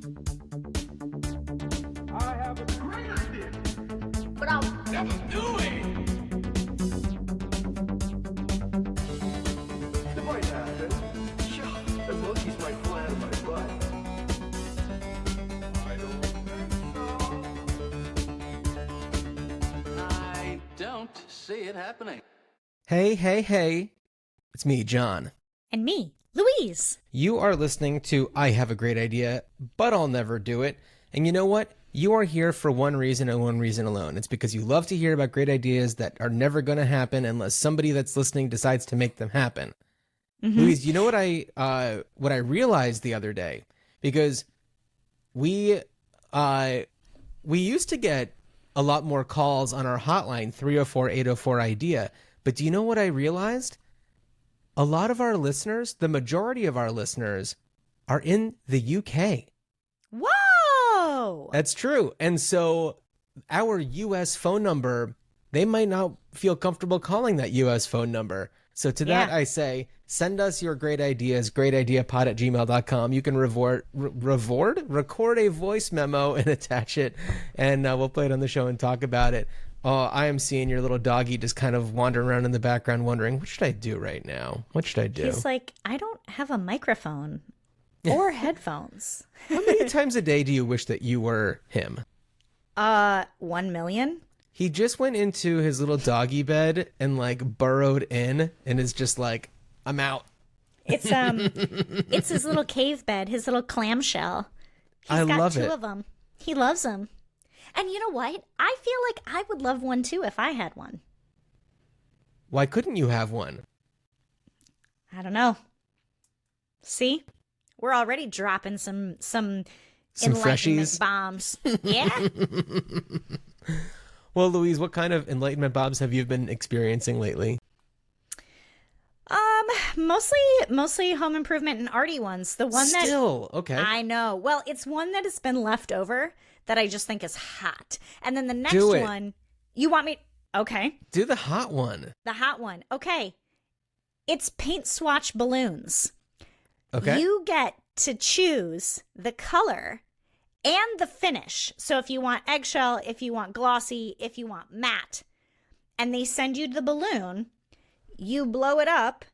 I have a great idea, but I'll never do it. It might happen. Sure, the monkeys might fly out of my butt. I don't think so. I don't see it happening. Hey, hey, hey. It's me, Jon. And me, Louise. You are listening to I Have a Great Idea, but I'll Never Do It. And you know what? You are here for one reason and one reason alone. It's because you love to hear about great ideas that are never going to happen unless somebody that's listening decides to make them happen. Mm-hmm. Louise, you know what I realized the other day? Because we used to get a lot more calls on our hotline, 304-804-IDEA. But do you know what I realized? A lot of our listeners, the majority of our listeners, are in the UK. Whoa! That's true. And so our US phone number, they might not feel comfortable calling that US phone number. So to that, I say, send us your great ideas, greatideapod@gmail.com. You can record a voice memo and attach it, and we'll play it on the show and talk about it. Oh, I am seeing your little doggy just kind of wandering around in the background wondering, what should I do right now? What should I do? He's like, I don't have a microphone or headphones. How many times a day do you wish that you were him? 1 million. He just went into his little doggy bed and like burrowed in and is just like, I'm out. It's his little cave bed, his little clamshell. He's got two of them. He loves them. And you know what? I feel like I would love one too if I had one. Why couldn't you have one? I don't know. See? We're already dropping some enlightenment freshies bombs. Yeah. Well, Louise, what kind of enlightenment bombs have you been experiencing lately? Mostly home improvement and arty ones. The one Okay. I know. Well, it's one that has been left over that I just think is hot. And then the next one, you want me? Okay. Do the hot one. The hot one. Okay. It's paint swatch balloons. Okay. You get to choose the color and the finish. So if you want eggshell, if you want glossy, if you want matte, and they send you the balloon, you blow it up,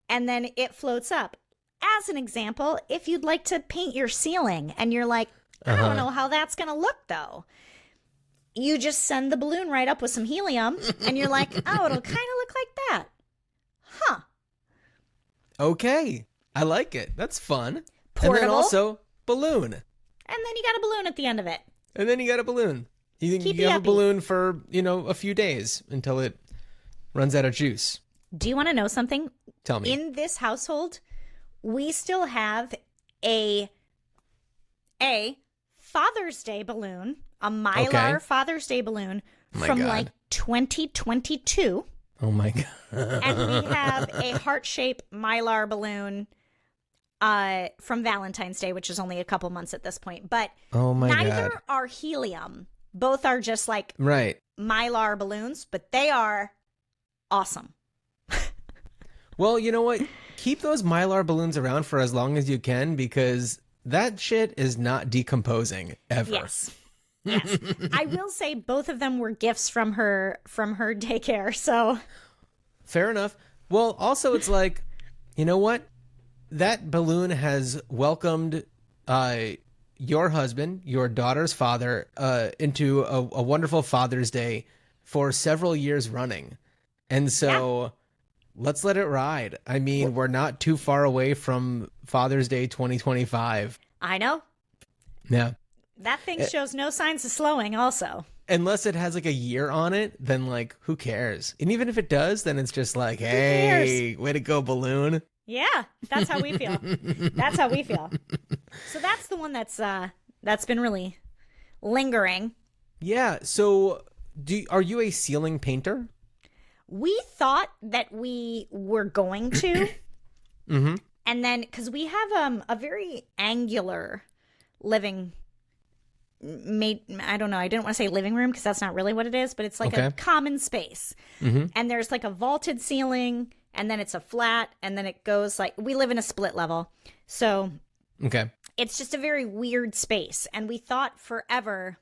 and then it floats up. As an example, if you'd like to paint your ceiling and you're like, I don't know how that's going to look though. You just send the balloon right up with some helium and you're like, oh, it'll kind of look like that. Huh. Okay. I like it. That's fun. Portable. And then also balloon. And then you got a balloon at the end of it. And then you got a balloon. You have a balloon for, a few days until it runs out of juice. Do you want to know something? Tell me. In this household, we still have a Father's Day balloon, a Mylar Father's Day balloon from like 2022. Oh my God. And we have a heart-shaped Mylar balloon from Valentine's Day, which is only a couple months at this point. But neither are helium. Both are just like Mylar balloons, but they are awesome. Well, you know what? Keep those Mylar balloons around for as long as you can because that shit is not decomposing ever. Yes. Yes. I will say both of them were gifts from her daycare, so. Fair enough. Well, also it's like, you know what? That balloon has welcomed your husband, your daughter's father, into a wonderful Father's Day for several years running. And so let's let it ride. I mean, we're not too far away from Father's Day 2025. I know. Yeah. That thing shows no signs of slowing also. Unless it has like a year on it, then like, who cares? And even if it does, then it's just like, hey, way to go, balloon. Yeah, that's how we feel. That's how we feel. So that's the one that's been really lingering. Yeah. So are you a ceiling painter? We thought that we were going to. Mm-hmm. And then, because we have a very angular living I don't know, I didn't want to say living room because that's not really what it is, but it's like a common space. Mm-hmm. And there's like a vaulted ceiling, and then it's a flat, and then it goes like, we live in a split level. So Okay. It's just a very weird space. And we thought forever,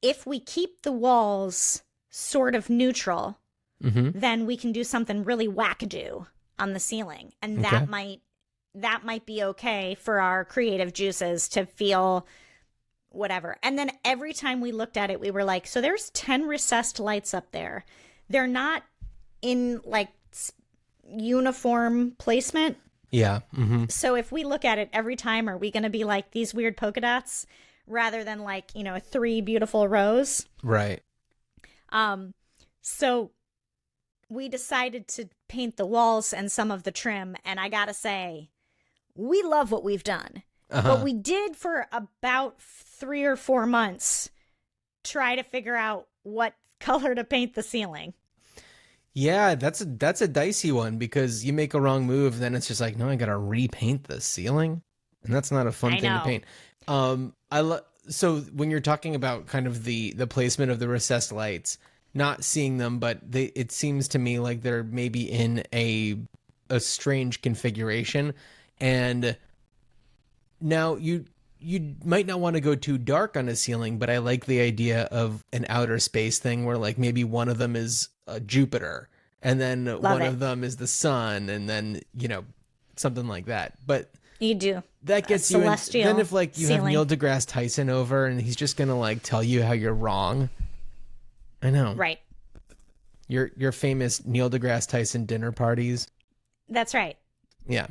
if we keep the walls sort of neutral, then we can do something really wackadoo on the ceiling. And that might be okay for our creative juices to feel whatever. And then every time we looked at it, we were like, so there's 10 recessed lights up there. They're not in like uniform placement. Yeah. So if we look at it every time, are we going to be like these weird polka dots rather than like, 3 beautiful rows? Right. So we decided to paint the walls and some of the trim. And I got to say, we love what we've done. But we did for about 3 or 4 months try to figure out what color to paint the ceiling. Yeah, that's a dicey one because you make a wrong move, then it's just like, no, I gotta repaint the ceiling, and that's not a fun thing to paint. So when you're talking about kind of the placement of the recessed lights, not seeing them, but it seems to me like they're maybe in a strange configuration, and now you might not want to go too dark on a ceiling, but I like the idea of an outer space thing where like maybe one of them is Jupiter and then one of them is the sun, and then something like that. But you do that gets you in. Then if like you have ceiling. Neil deGrasse Tyson over and he's just gonna like tell you how you're wrong. I know, right? Your famous Neil deGrasse Tyson dinner parties. That's right. Yeah.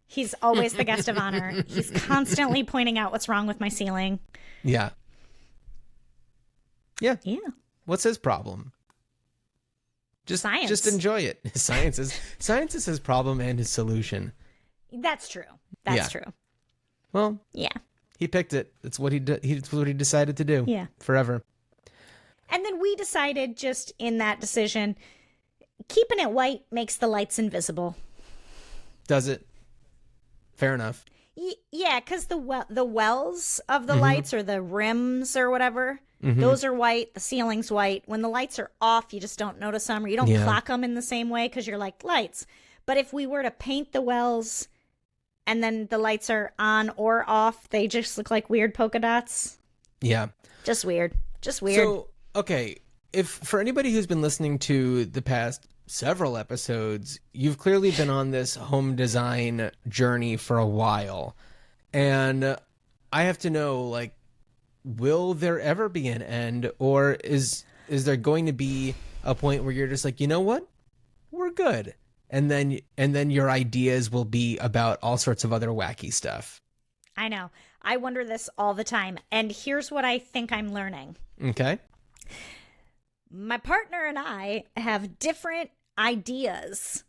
He's always the guest of honor. He's constantly pointing out what's wrong with my ceiling. Yeah. Yeah. Yeah. What's his problem? Science. Just enjoy it. Science is his problem and his solution. That's true. That's true. Well, yeah. He picked it. It's what it's what he decided to do. Yeah. Forever. And then we decided just in that decision, keeping it white makes the lights invisible. Does it? Fair enough. Yeah, because the wells of the lights or the rims or whatever, those are white. The ceiling's white. When the lights are off, you just don't notice them, or you don't clock them in the same way because you're like, lights. But if we were to paint the wells and then the lights are on or off, they just look like weird polka dots. Yeah. Just weird. Just weird. So, okay, if for anybody who's been listening to the past several episodes, you've clearly been on this home design journey for a while. And I have to know, like, will there ever be an end, or is there going to be a point where you're just like, you know what? We're good. And then your ideas will be about all sorts of other wacky stuff. I know. I wonder this all the time. And here's what I think I'm learning. Okay. My partner and I have different ideas.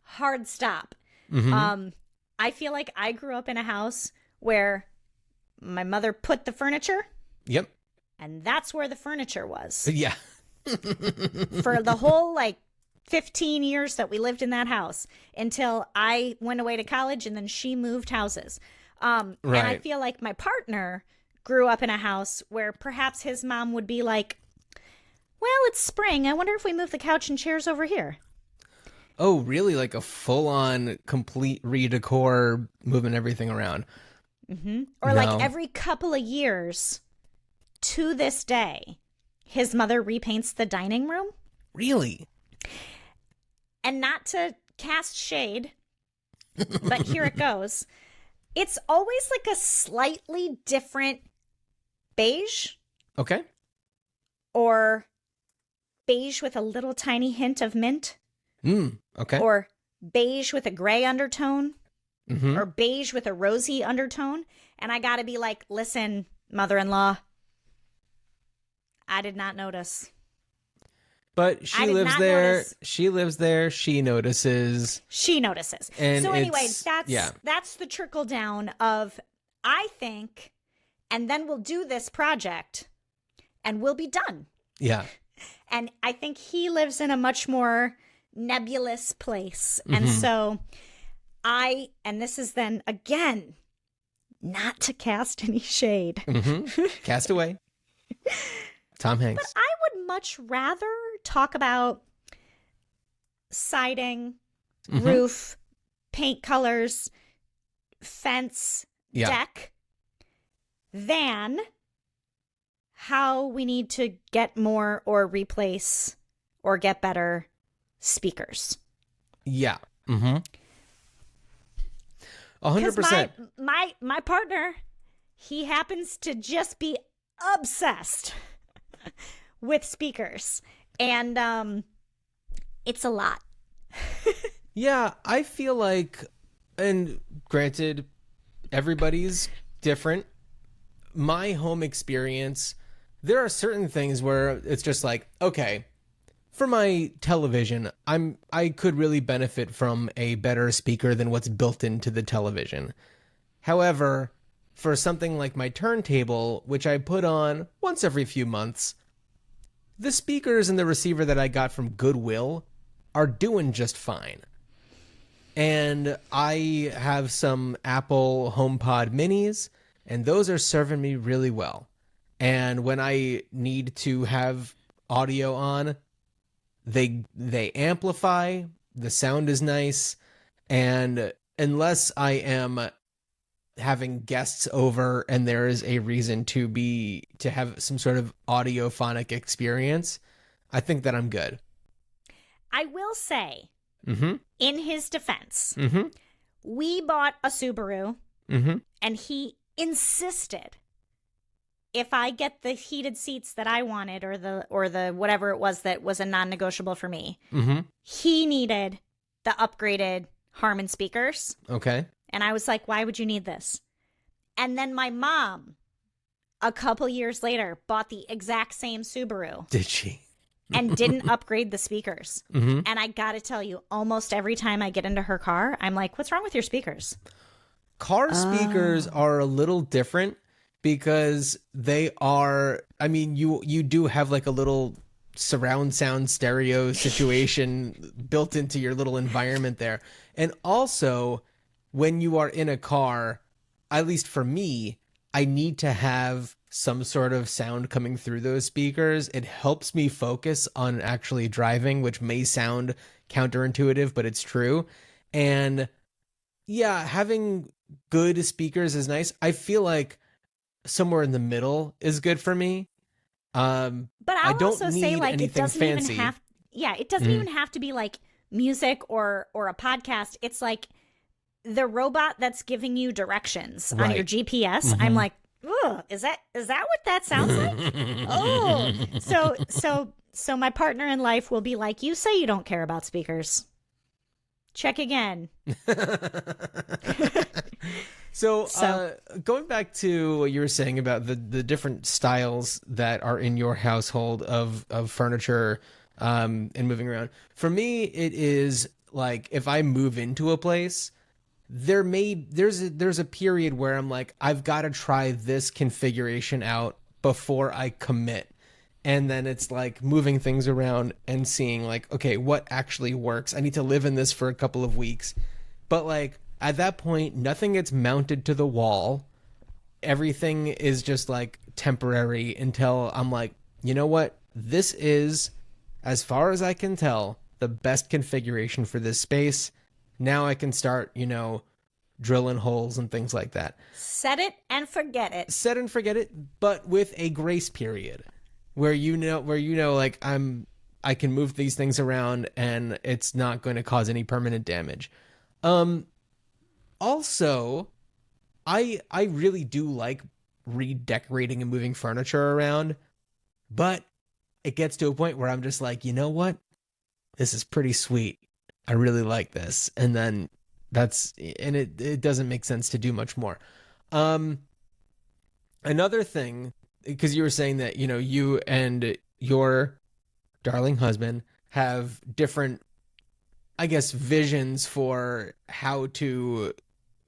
Hard stop. I feel like I grew up in a house where my mother put the furniture. Yep. And that's where the furniture was. Yeah. For the whole 15 years that we lived in that house until I went away to college, and then she moved houses. And I feel like my partner grew up in a house where perhaps his mom would be like, well, it's spring. I wonder if we move the couch and chairs over here. Oh, really? Like a full-on, complete redecor, moving everything around. Or like every couple of years, to this day, his mother repaints the dining room. Really? And not to cast shade, but here it goes. It's always like a slightly different beige. Okay. Or beige with a little tiny hint of mint. Okay. Or beige with a gray undertone. Or beige with a rosy undertone. And I gotta be like, listen, mother-in-law, I did not notice. But she lives there. Notice. She lives there. She notices. She notices. And so anyway, that's the trickle down of, I think, and then we'll do this project and we'll be done. Yeah. And I think he lives in a much more nebulous place. And so and this is then, again, not to cast any shade. Cast away. Tom Hanks. But I would much rather talk about siding, roof, paint colors, fence, deck than how we need to get more or replace or get better speakers. Yeah. Mm-hmm. 100%. My partner, he happens to just be obsessed with speakers. And it's a lot. Yeah, I feel like, and granted, everybody's different. My home experience, there are certain things where it's just like, okay, for my television, I could really benefit from a better speaker than what's built into the television. However, for something like my turntable, which I put on once every few months, the speakers and the receiver that I got from Goodwill are doing just fine. And I have some Apple HomePod minis, and those are serving me really well. And when I need to have audio on, they amplify, the sound is nice, and unless I am having guests over and there is a reason to have some sort of audiophonic experience, I think that I'm good. I will say, Mm-hmm. in his defense, Mm-hmm. we bought a Subaru, Mm-hmm. and he insisted if I get the heated seats that I wanted or the whatever it was that was a non-negotiable for me, Mm-hmm. he needed the upgraded Harman speakers. Okay. And I was like, why would you need this? And then my mom, a couple years later, bought the exact same Subaru Did she? and didn't upgrade the speakers. Mm-hmm. And I got to tell you, almost every time I get into her car, I'm like, what's wrong with your speakers? Car speakers are a little different because they are, I mean, you do have like a little surround sound stereo situation built into your little environment there. And also, when you are in a car, at least for me, I need to have some sort of sound coming through those speakers. It helps me focus on actually driving, which may sound counterintuitive, but it's true. And yeah, having good speakers is nice. I feel like somewhere in the middle is good for me. But I I'll don't also say, need like, it anything doesn't fancy. even have, it doesn't even have to be like music or a podcast. It's like the robot that's giving you directions on your Right. GPS. I'm like, ugh, is that what that sounds like? So my partner in life will be like, you say you don't care about speakers. Check again. So going back to what you were saying about the different styles that are in your household of furniture and moving around. For me, it is like if I move into a place, there's a period where I'm like, I've got to try this configuration out before I commit. And then it's like moving things around and seeing like, okay, what actually works? I need to live in this for a couple of weeks. But like at that point, nothing gets mounted to the wall. Everything is just like temporary until I'm like, you know what? This is, as far as I can tell, the best configuration for this space. Now I can start, drilling holes and things like that. Set it and forget it. Set and forget it, but with a grace period where like I can move these things around and it's not going to cause any permanent damage. Also, I really do like redecorating and moving furniture around, but it gets to a point where I'm just like, you know what? This is pretty sweet. I really like this. And then it doesn't make sense to do much more. Another thing, because you were saying that, you and your darling husband have different, I guess, visions for how to,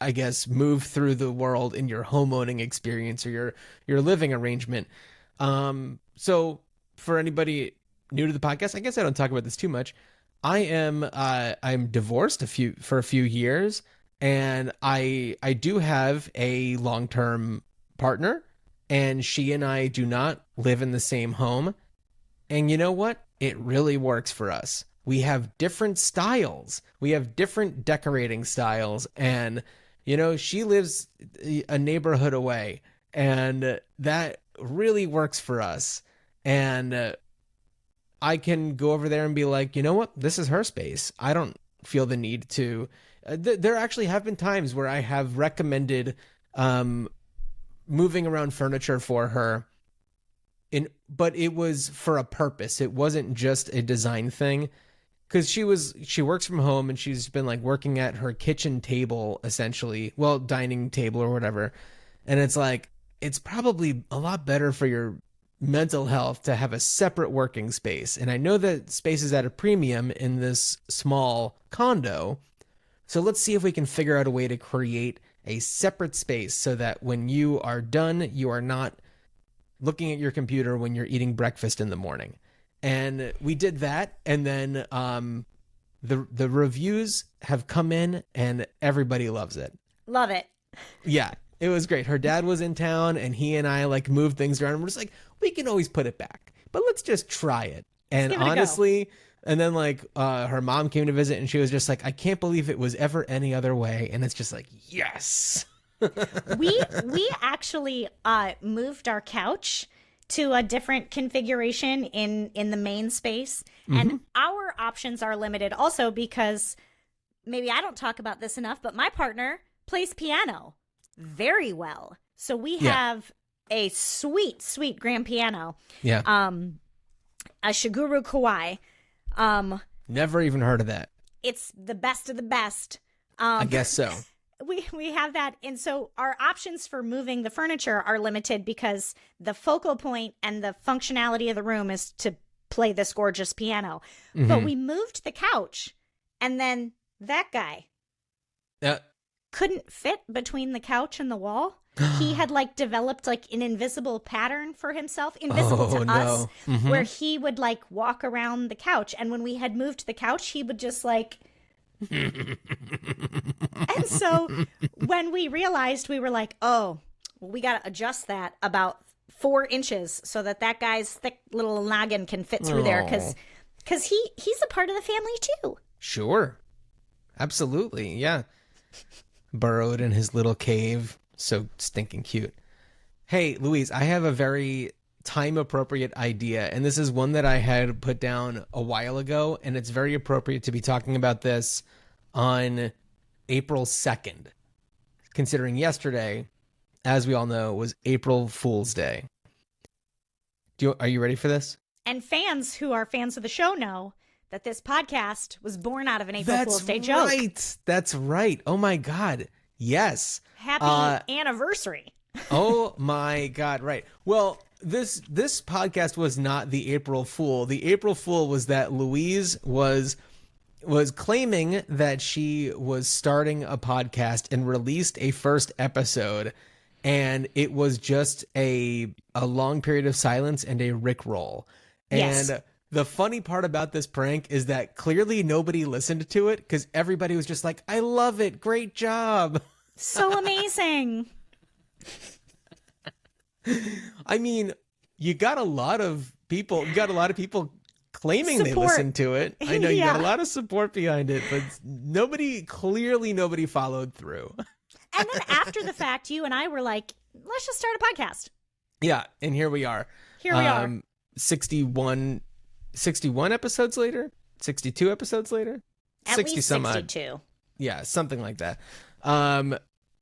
I guess, move through the world in your homeowning experience or your living arrangement. So for anybody new to the podcast, I guess I don't talk about this too much. I'm divorced for a few years, and I do have a long-term partner, and she and I do not live in the same home. And you know what? It really works for us. We have different styles. We have different decorating styles, and You know, she lives a neighborhood away, and that really works for us. And I can go over there and be like, you know what? This is her space. I don't feel the need to. There actually have been times where I have recommended moving around furniture for her, but it was for a purpose. It wasn't just a design thing. Because she works from home, and she's been like working at her kitchen table, essentially, well, dining table or whatever. And it's like, it's probably a lot better for your mental health to have a separate working space. And I know that space is at a premium in this small condo. So let's see if we can figure out a way to create a separate space so that when you are done, you are not looking at your computer when you're eating breakfast in the morning. And we did that, and then the reviews have come in, and everybody loves it. Love it. Yeah, it was great. Her dad was in town, and he and I like moved things around. And we're just like, we can always put it back, but let's just try it. And honestly, and then like her mom came to visit, and she was just like, I can't believe it was ever any other way. And it's just like, yes. we actually moved our couch to a different configuration in the main space. Mm-hmm. And our options are limited also because maybe I don't talk about this enough, but my partner plays piano very well. So we have a sweet, sweet grand piano. Yeah. A Shiguru Kawai. Never even heard of that. It's the best of the best. I guess so. We have that. And so our options for moving the furniture are limited because the focal point and the functionality of the room is to play this gorgeous piano. Mm-hmm. But we moved the couch, and then that guy couldn't fit between the couch and the wall. He had like developed like an invisible pattern for himself, invisible to us, mm-hmm. where he would like walk around the couch. And when we had moved the couch, he would just like... And so when we realized, we were like, oh, well, we got to adjust that about 4 inches so that guy's thick little noggin can fit through there. Because he's a part of the family too. Sure. Absolutely. Yeah. Burrowed in his little cave. So stinking cute. Hey, Louise, I have a very time appropriate idea. And this is one that I had put down a while ago. And it's very appropriate to be talking about this on April 2nd, considering yesterday, as we all know, was April Fool's Day. Are you ready for this? And fans who are fans of the show know that this podcast was born out of an April Fool's Day joke. That's right. Oh my God. Yes. Happy anniversary. Oh my God. Right. Well, this podcast was not the April Fool. The April Fool was that Louise was claiming that she was starting a podcast and released a first episode, and it was just a long period of silence and a rickroll. Yes. And the funny part about this prank is that clearly nobody listened to it because everybody was just like, I love it. Great job. So amazing. I mean, you got a lot of people claiming support. They listened to it. I know you got a lot of support behind it, but nobody followed through. And then after the fact, you and I were like, let's just start a podcast. Yeah, and here we are. 61 episodes later? 62 episodes later? At 60 least some 62. Odd. Yeah, something like that.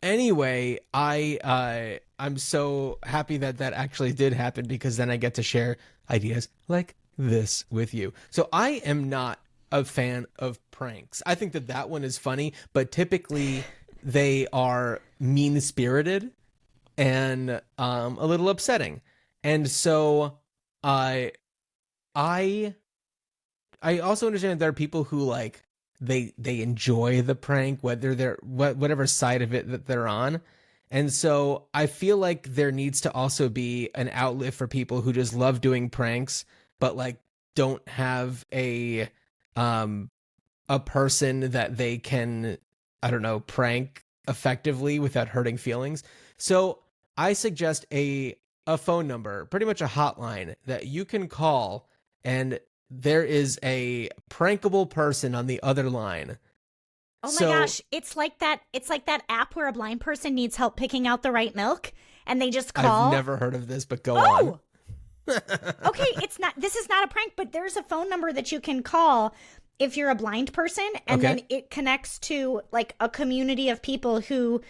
Anyway, I'm so happy that actually did happen because then I get to share ideas like this with you. So I am not a fan of pranks. I think that one is funny, but typically they are mean-spirited and a little upsetting. And so I also understand that there are people who like they enjoy the prank, whether they're whatever side of it that they're on. And so I feel like there needs to also be an outlet for people who just love doing pranks, but like don't have a person that they can, I don't know, prank effectively without hurting feelings. So I suggest a phone number, pretty much a hotline that you can call, and there is a prankable person on the other line Oh my gosh, it's like that app where a blind person needs help picking out the right milk and they just call. I've never heard of this, but go on. Okay, this is not a prank, but there's a phone number that you can call if you're a blind person, and then it connects to like a community of people who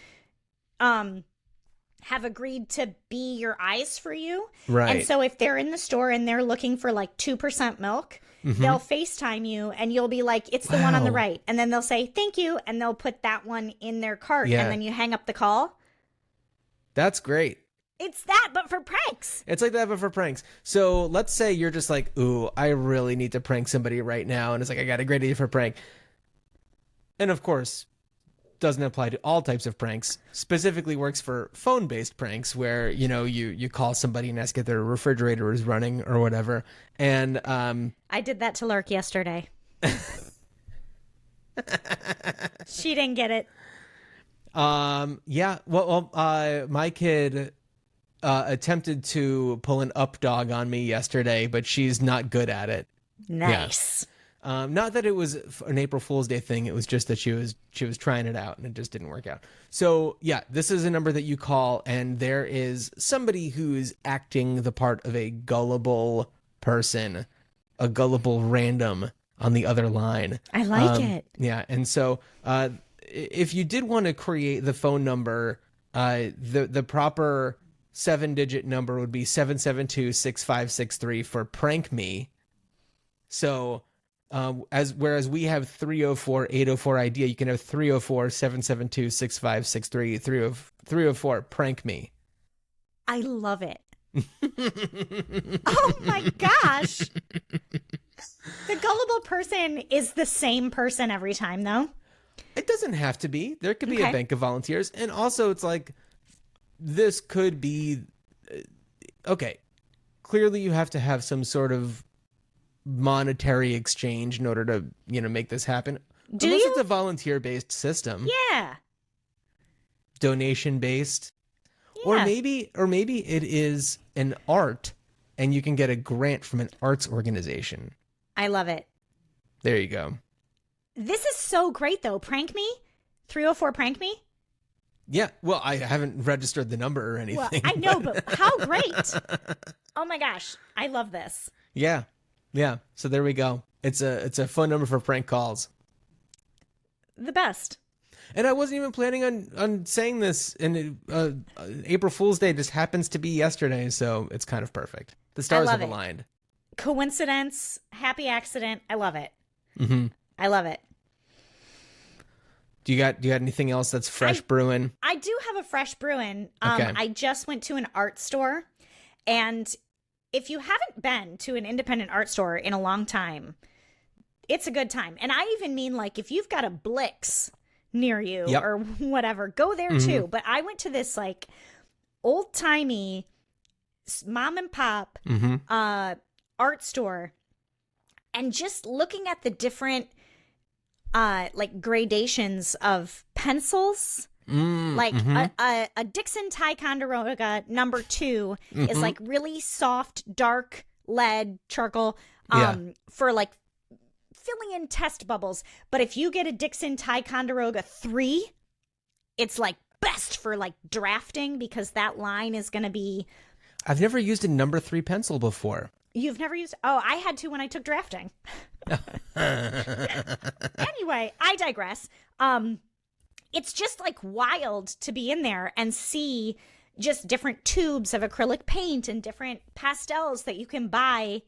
have agreed to be your eyes for you. Right. And so if they're in the store and they're looking for like 2% milk, they'll FaceTime you and you'll be like, it's the one on the right. And then they'll say, thank you. And they'll put that one in their cart. Yeah. And then you hang up the call. That's great. It's that, but for pranks. It's like that, but for pranks. So let's say you're just like, ooh, I really need to prank somebody right now. And it's like, I got a great idea for a prank. And of course, doesn't apply to all types of pranks. Specifically works for phone-based pranks where, you call somebody and ask if their refrigerator is running or whatever. And I did that to Lurk yesterday. She didn't get it. Yeah. Well, my kid attempted to pull an up dog on me yesterday, but she's not good at it. Nice. Yeah. Not that it was an April Fool's Day thing. It was just that she was trying it out and it just didn't work out. So yeah, this is a number that you call and there is somebody who's acting the part of a gullible person, a gullible random on the other line. I like it. Yeah. And so, if you did want to create the phone number, the proper 7-digit number would be 772-6563 for prank me. So, whereas we have 304-804 idea, you can have 304-772-6563, 304 prank me. I love it. Oh my gosh. The gullible person is the same person every time, though. It doesn't have to be. There could be a bank of volunteers. And also it's like, this could be, okay, clearly you have to have some sort of monetary exchange in order to, make this happen. Unless it's a volunteer-based system. Yeah. Donation-based. Yeah. Or maybe it is an art and you can get a grant from an arts organization. I love it. There you go. This is so great, though. Prank me? 304 prank me? Yeah. Well, I haven't registered the number or anything. Well, I know, but how great. Oh my gosh. I love this. Yeah. Yeah. So there we go. It's a phone number for prank calls. The best. And I wasn't even planning on saying this, and April Fool's Day just happens to be yesterday, so it's kind of perfect. The stars have aligned. Coincidence, happy accident. I love it. Mm-hmm. I love it. Do you got anything else that's fresh brewing? I do have a fresh brewing. Okay. I just went to an art store, and if you haven't been to an independent art store in a long time, it's a good time. And I even mean, like, if you've got a Blix near you or whatever, go there too. But I went to this like old-timey mom and pop art store, and just looking at the different like gradations of pencils. A Dixon Ticonderoga number 2 is like really soft, dark lead charcoal for like filling in test bubbles. But if you get a Dixon Ticonderoga 3, it's like best for like drafting, because that line is going to be... I've never used a number 3 pencil before. You've never used... Oh, I had to when I took drafting. Anyway, I digress. It's just like wild to be in there and see just different tubes of acrylic paint and different pastels that you can buy,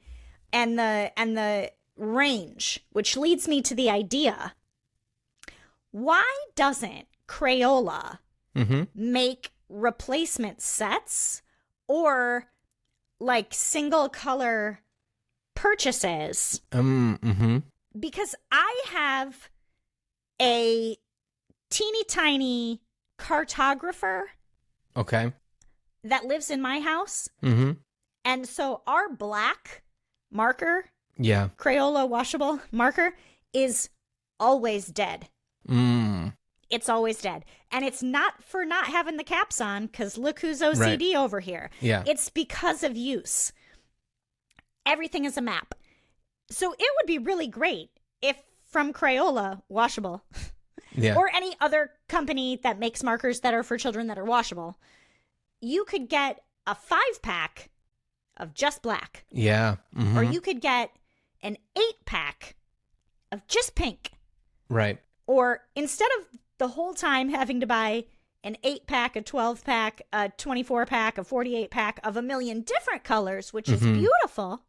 and the range, which leads me to the idea: why doesn't Crayola make replacement sets or like single color purchases? Because I have a teeny tiny cartographer that lives in my house, and so our black marker, Crayola washable marker, is always dead. It's always dead. And it's not for not having the caps on, because look who's OCD over here. Yeah. It's because of use. Everything is a map. So it would be really great if from Crayola washable Yeah. or any other company that makes markers that are for children that are washable, you could get a 5-pack of just black. Yeah. Mhm. Or you could get an 8-pack of just pink. Right. Or instead of the whole time having to buy an 8-pack, a 12-pack, a 24-pack, a 48-pack of a million different colors, which is beautiful.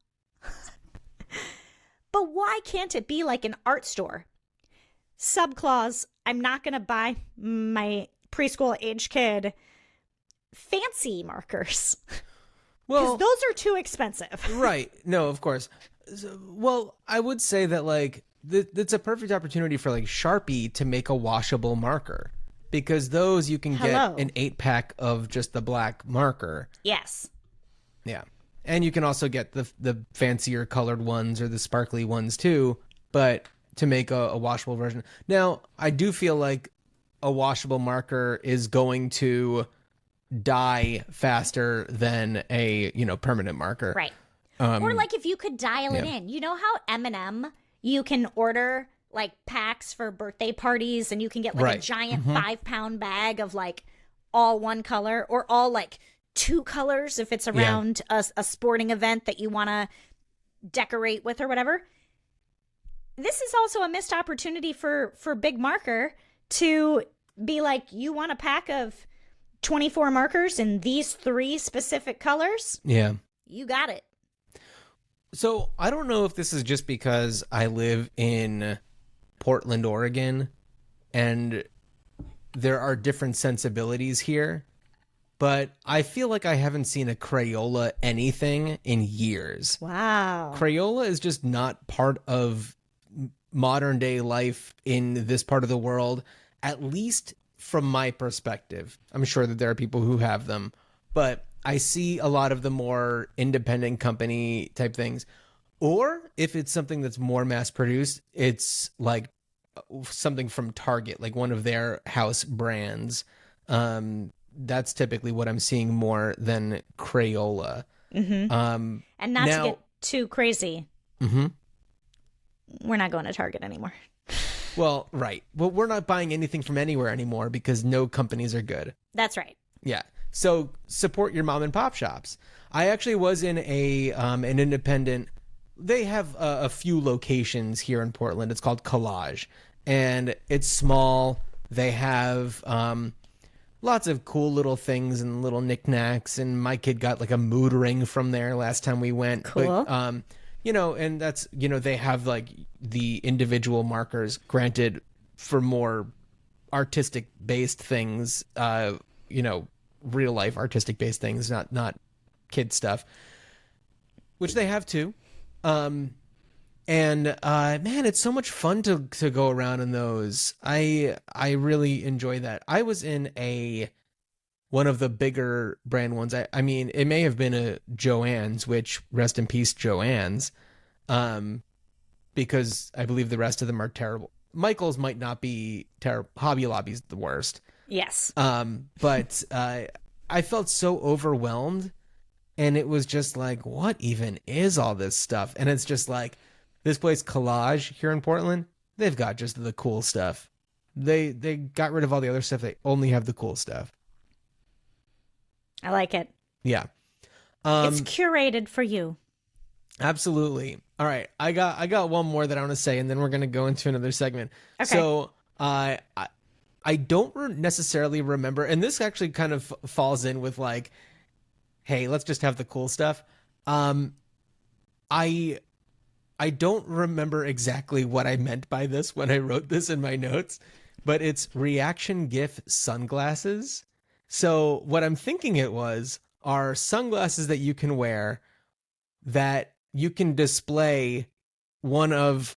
But why can't it be like an art store? Subclause, I'm not going to buy my preschool age kid fancy markers. Well, Because those are too expensive. right. No, of course. Well, I would say that like it's a perfect opportunity for like Sharpie to make a washable marker, because those you can get an 8-pack of just the black marker. Yes. Yeah. And you can also get the fancier colored ones or the sparkly ones too, but to make a washable version. Now, I do feel like a washable marker is going to die faster than a, permanent marker. Right. Or like if you could dial it in. You know how M&M, you can order like packs for birthday parties and you can get like a giant 5-pound bag of like all one color or all like 2 colors if it's around a sporting event that you want to decorate with or whatever. This is also a missed opportunity for Big Marker to be like, you want a pack of 24 markers in these 3 specific colors? Yeah. You got it. So I don't know if this is just because I live in Portland, Oregon, and there are different sensibilities here, but I feel like I haven't seen a Crayola anything in years. Wow. Crayola is just not part of modern day life in this part of the world, at least from my perspective. I'm sure that there are people who have them, but I see a lot of the more independent company type things. Or if it's something that's more mass produced, it's like something from Target, like one of their house brands. That's typically what I'm seeing more than Crayola. And not to get too crazy, we're not going to Target anymore. Well, right. Well, we're not buying anything from anywhere anymore because no companies are good. That's right. Yeah. So support your mom and pop shops. I actually was in an independent. They have a few locations here in Portland. It's called Collage, and it's small. They have lots of cool little things and little knickknacks. And my kid got like a mood ring from there last time we went. Cool. But, and that's, they have like the individual markers, granted for more artistic based things, real life artistic based things, not kid stuff, which they have too. Man, it's so much fun to go around in those. I really enjoy that. I was in one of the bigger brand ones. I mean, it may have been a Joann's, which rest in peace, Joann's, because I believe the rest of them are terrible. Michael's might not be terrible. Hobby Lobby's the worst. Yes. But I felt so overwhelmed, and it was just like, what even is all this stuff? And it's just like, this place Collage here in Portland, they've got just the cool stuff. They got rid of all the other stuff. They only have the cool stuff. I like it. Yeah. It's curated for you. Absolutely. All right. I got one more that I want to say, and then we're going to go into another segment. Okay. So I don't necessarily remember, and this actually kind of falls in with like, hey, let's just have the cool stuff. I don't remember exactly what I meant by this when I wrote this in my notes, but it's reaction GIF sunglasses. So what I'm thinking it are sunglasses that you can wear that you can display one of,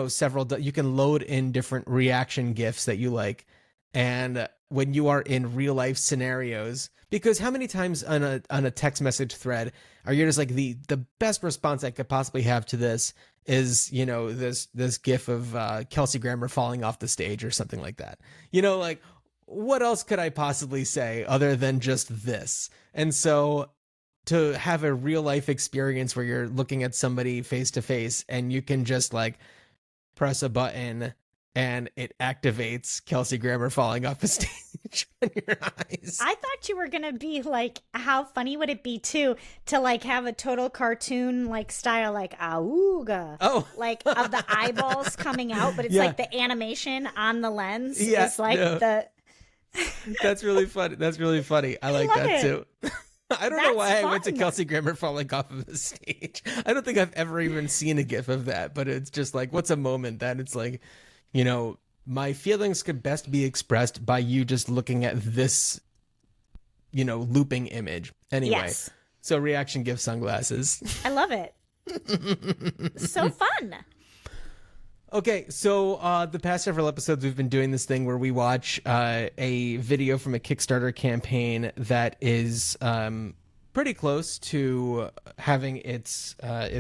several, you can load in different reaction GIFs that you like. And when you are in real life scenarios, because how many times on a text message thread are you just like, the best response I could possibly have to this is, this GIF of Kelsey Grammer falling off the stage or something like that. Like, what else could I possibly say other than just this? And so to have a real life experience where you're looking at somebody face to face and you can just like press a button and it activates Kelsey Grammer falling off the stage on your eyes. I thought you were gonna be like, how funny would it be too to like have a total cartoon like style, like auga, like of the eyeballs coming out, but it's like the animation on the lens is like the. That's really funny. That's really funny. I like that too. I don't know why I went to Kelsey Grammer falling off of the stage. I don't think I've ever even seen a gif of that, but it's just like, what's a moment that it's like, you know, my feelings could best be expressed by you just looking at this, you know, looping image. Anyway, so reaction GIF sunglasses. I love it. So fun. Okay, so the past several episodes we've been doing this thing where we watch a video from a Kickstarter campaign that is pretty close to having its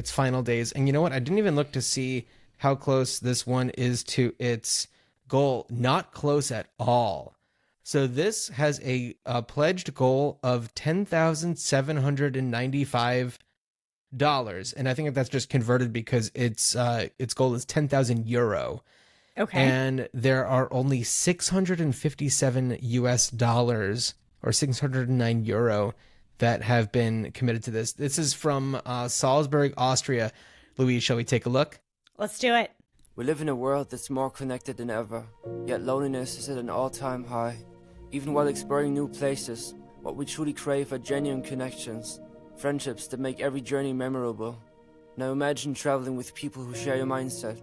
final days. And you know what? I didn't even look to see how close this one is to its goal. Not close at all. So this has a pledged goal of $10,795. And I think that's just converted because its goal is 10,000 euro. Okay. And there are only 657 US dollars or 609 euro that have been committed to this. This is from Salzburg, Austria. Louise, shall we take a look? Let's do it. We live in a world that's more connected than ever, yet loneliness is at an all-time high. Even while exploring new places, what we truly crave are genuine connections. Friendships that make every journey memorable. Now imagine traveling with people who share your mindset,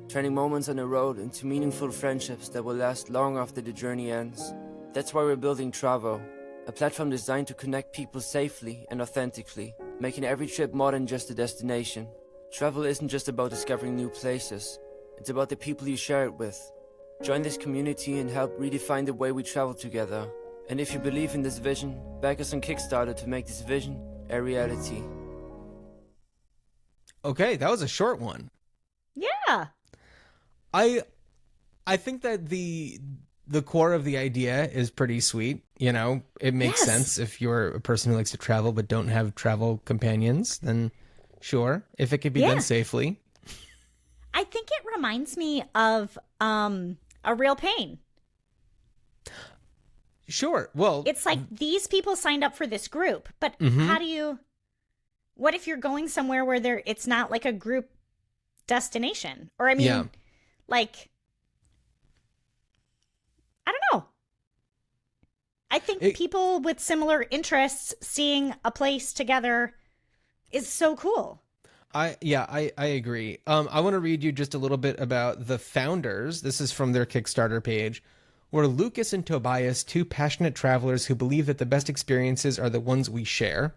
turning moments on the road into meaningful friendships that will last long after the journey ends. That's why we're building Travo, a platform designed to connect people safely and authentically, making every trip more than just a destination. Travel isn't just about discovering new places, it's about the people you share it with. Join this community and help redefine the way we travel together. And if you believe in this vision, back us on Kickstarter to make this vision a reality. Okay, that was a short one. Yeah. I think that the core of the idea is pretty sweet. You know, it makes sense if you're a person who likes to travel but don't have travel companions, then sure, if it could be done safely. I think it reminds me of A Real Pain. Sure. Well, it's like these people signed up for this group, but what if you're going somewhere where it's not like a group destination? Or I mean, like, I don't know. I think people with similar interests seeing a place together is so cool. I agree. I want to read you just a little bit about the founders. This is from their Kickstarter page. We're Lucas and Tobias, two passionate travelers who believe that the best experiences are the ones we share.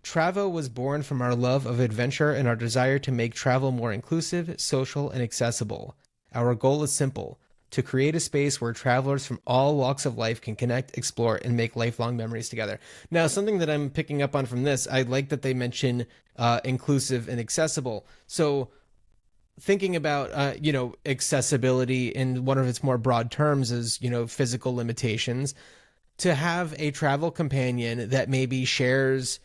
Travo was born from our love of adventure and our desire to make travel more inclusive, social, and accessible. Our goal is simple: to create a space where travelers from all walks of life can connect, explore, and make lifelong memories together. Now, something that I'm picking up on from this, I like that they mention inclusive and accessible. So thinking about, accessibility in one of its more broad terms is, physical limitations. To have a travel companion that maybe shares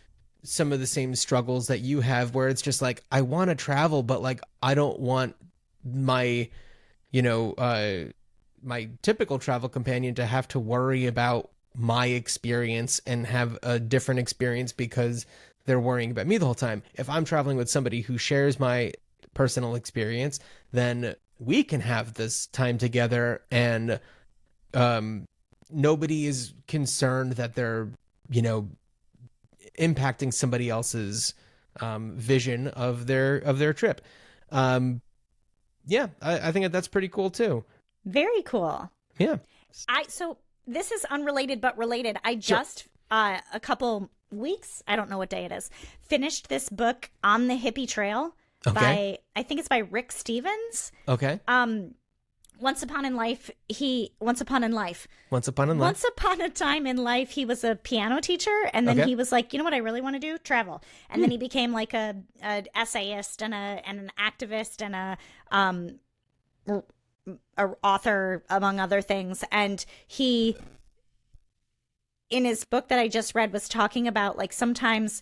some of the same struggles that you have, where it's just like, I want to travel, but like, I don't want my, my typical travel companion to have to worry about my experience and have a different experience because they're worrying about me the whole time. If I'm traveling with somebody who shares my personal experience, then we can have this time together and nobody is concerned that they're, impacting somebody else's vision of their trip. I think that's pretty cool too. Very cool. Yeah. So this is unrelated but related. I just a couple weeks, I don't know what day it is, finished this book On the Hippie Trail by, I think it's by Rick Stevens. Okay. Once upon a time in life, he was a piano teacher, and then he was like, you know what I really want to do? Travel. And then he became like an essayist and an activist and a author, among other things. And he, in his book that I just read, was talking about like sometimes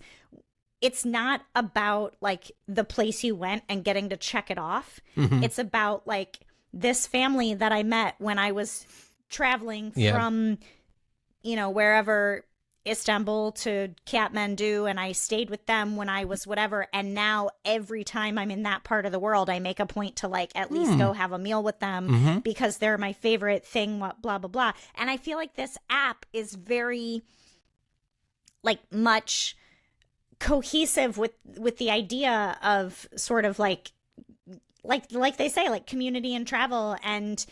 it's not about like the place you went and getting to check it off. Mm-hmm. It's about like this family that I met when I was traveling Yeah. from, wherever, Istanbul to Kathmandu, and I stayed with them when I was whatever. And now every time I'm in that part of the world, I make a point to like at least go have a meal with them because they're my favorite thing, blah, blah, blah. And I feel like this app is very like much cohesive with the idea of sort of like they say, like community and travel, and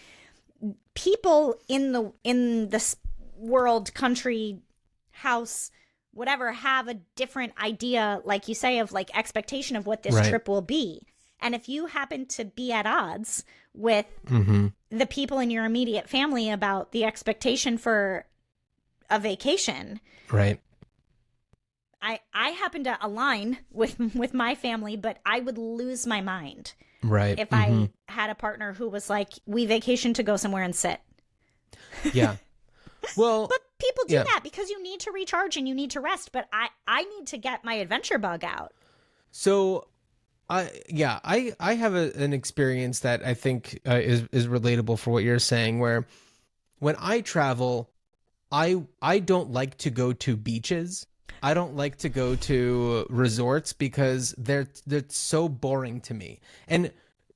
people in this world, country, house, whatever, have a different idea, like you say, of like expectation of what this Right. trip will be. And if you happen to be at odds with the people in your immediate family about the expectation for a vacation, Right. I happen to align with my family, but I would lose my mind Right. if I had a partner who was like, we vacation to go somewhere and sit. Yeah. Well, But people do Yeah. that because you need to recharge and you need to rest. But I need to get my adventure bug out. so I have an experience that I think is relatable for what you're saying, where when I travel, I don't like to go to beaches. I don't like to go to resorts because they're so boring to me. And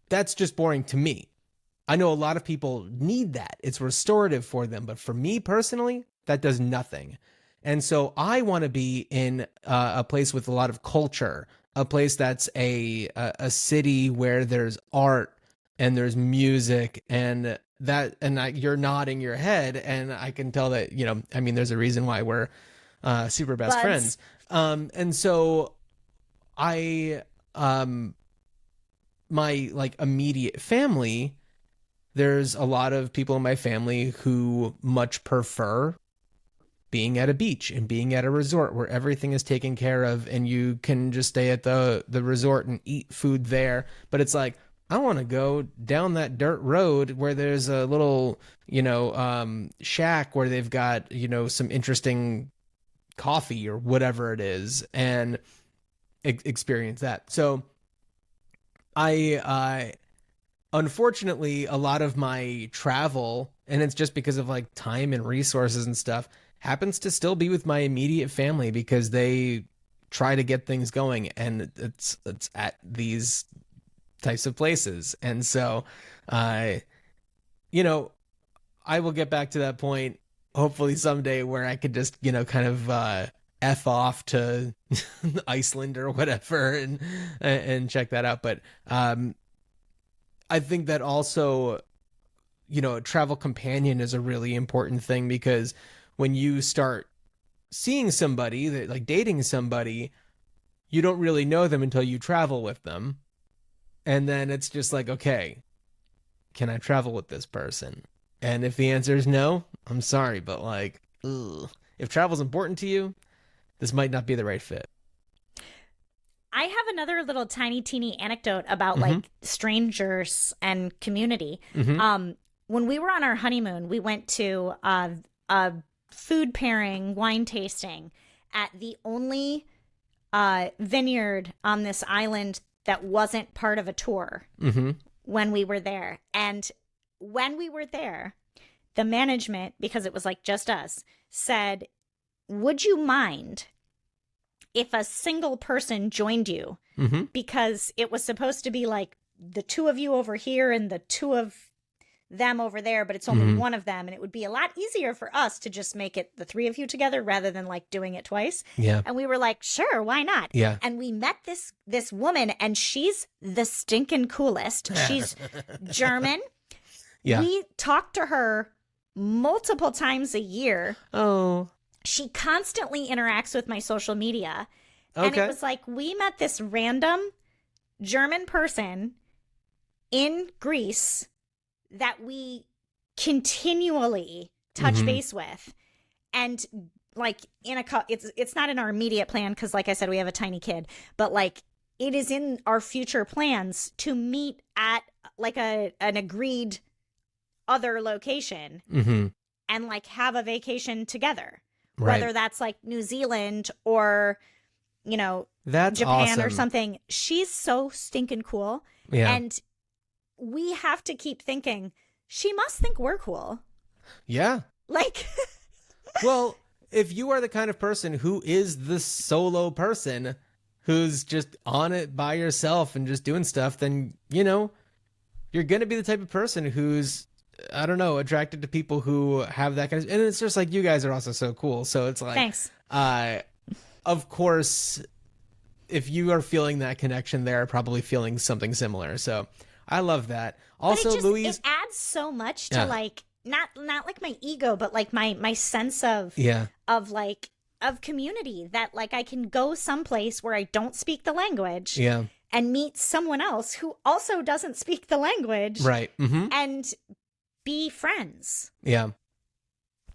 that's just boring to me. I know a lot of people need that. It's restorative for them. But for me personally, that does nothing. And so I want to be in a place with a lot of culture, a place that's a city where there's art and there's music and that, and you're nodding your head. And I can tell that, there's a reason why we're super best Buds. friends. And so I, my like immediate family, there's a lot of people in my family who much prefer being at a beach and being at a resort where everything is taken care of and you can just stay at the resort and eat food there. But it's like, I want to go down that dirt road where there's a little, shack where they've got, some interesting coffee or whatever it is, and experience that. So unfortunately, a lot of my travel, and it's just because of like time and resources and stuff, happens to still be with my immediate family because they try to get things going, and it's at these types of places. And so, I will get back to that point hopefully someday where I could just, kind of F off to Iceland or whatever and check that out. But I think that also, a travel companion is a really important thing, because when you start seeing somebody, that like dating somebody, you don't really know them until you travel with them. And then it's just like, okay, can I travel with this person? And if the answer is no, I'm sorry, but like, if travel's important to you, this might not be the right fit. I have another little tiny teeny anecdote about like strangers and community. When we were on our honeymoon, we went to a food pairing wine tasting at the only vineyard on this island that wasn't part of a tour when we were there. And when we were there, the management, because it was like just us, said, would you mind if a single person joined you? Because it was supposed to be like the two of you over here and the two of them over there, but it's only one of them. And it would be a lot easier for us to just make it the three of you together rather than like doing it twice. Yeah. And we were like, sure, why not? Yeah. And we met this woman, and she's the stinking coolest. She's German. Yeah. We talk to her multiple times a year. Oh. She constantly interacts with my social media. And Okay. it was like, we met this random German person in Greece that we continually touch base with. And like it's not in our immediate plan, because like I said, we have a tiny kid, but like it is in our future plans to meet at like an agreed other location and like have a vacation together. Right. Whether that's like New Zealand or, That's Japan awesome. or something. She's so stinking cool. Yeah. And we have to keep thinking, she must think we're cool. Yeah. Like, well, if you are the kind of person who is the solo person who's just on it by yourself and just doing stuff, then, you know, you're going to be the type of person who's, I don't know, attracted to people who have that kind of, and it's just like, you guys are also so cool. So it's like, thanks. Of course, if you are feeling that connection, they're probably feeling something similar. So I love that. Also, but Louise, it adds so much to like, not like my ego, but like my sense of community, that like I can go someplace where I don't speak the language and meet someone else who also doesn't speak the language. Right. Mm-hmm. And be friends. Yeah.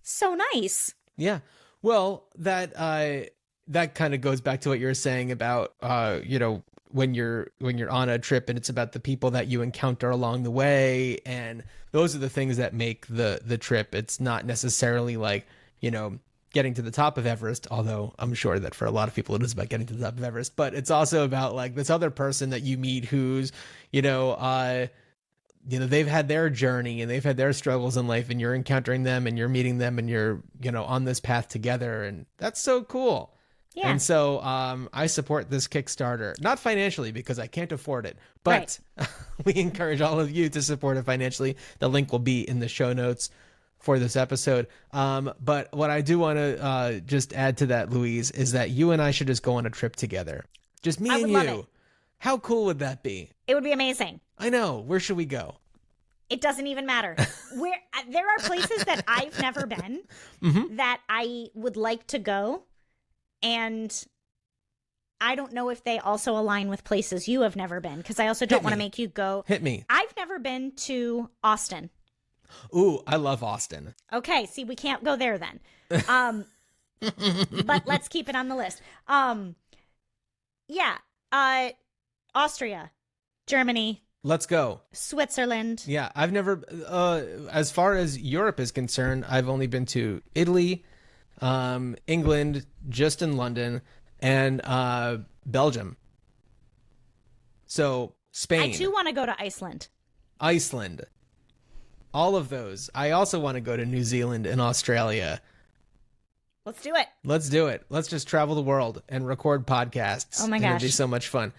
So nice. Yeah. Well, that kind of goes back to what you were saying about, you know, when you're on a trip and it's about the people that you encounter along the way. And those are the things that make the trip. It's not necessarily like, you know, getting to the top of Everest, although I'm sure that for a lot of people it is about getting to the top of Everest, but it's also about like this other person that you meet who's, you know, they've had their journey and they've had their struggles in life, and you're encountering them and you're meeting them and you're, you know, on this path together. And that's so cool. Yeah. And so I support this Kickstarter, not financially because I can't afford it, but we encourage all of you to support it financially. The link will be in the show notes for this episode. But what I do want to just add to that, Louise, is that you and I should just go on a trip together. Just me and you. Love it. How cool would that be? It would be amazing. I know. Where should we go? It doesn't even matter. There are places that I've never been that I would like to go. And I don't know if they also align with places you have never been, because I also don't want to make you go. Hit me. I've never been to Austin. Ooh, I love Austin. Okay, see, we can't go there then. But let's keep it on the list. Austria, Germany. Let's go. Switzerland. Yeah, I've never, as far as Europe is concerned, I've only been to Italy, England, just in London, and Belgium. So Spain. I too want to go to Iceland. All of those. I also want to go to New Zealand and Australia. Let's do it. Let's do it. Let's just travel the world and record podcasts. Oh my gosh. It'd be so much fun.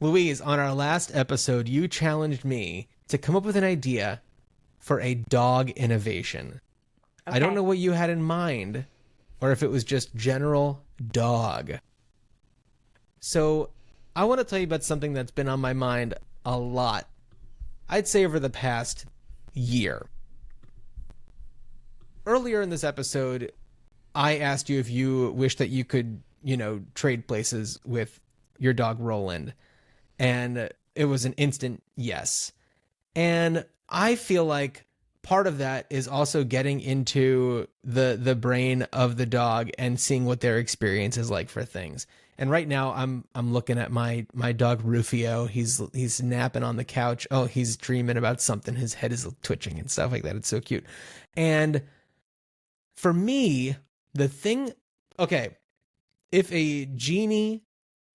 Louise, on our last episode, you challenged me to come up with an idea for a dog innovation. Okay. I don't know what you had in mind, or if it was just general dog. So I want to tell you about something that's been on my mind a lot. I'd say over the past year. Earlier in this episode, I asked you if you wish that you could, you know, trade places with your dog Roland. And it was an instant yes. And I feel like part of that is also getting into the brain of the dog and seeing what their experience is like for things. And right now I'm looking at my dog Rufio. He's napping on the couch. Oh, he's dreaming about something. His head is twitching and stuff like that. It's so cute. And for me, the thing, okay, if a genie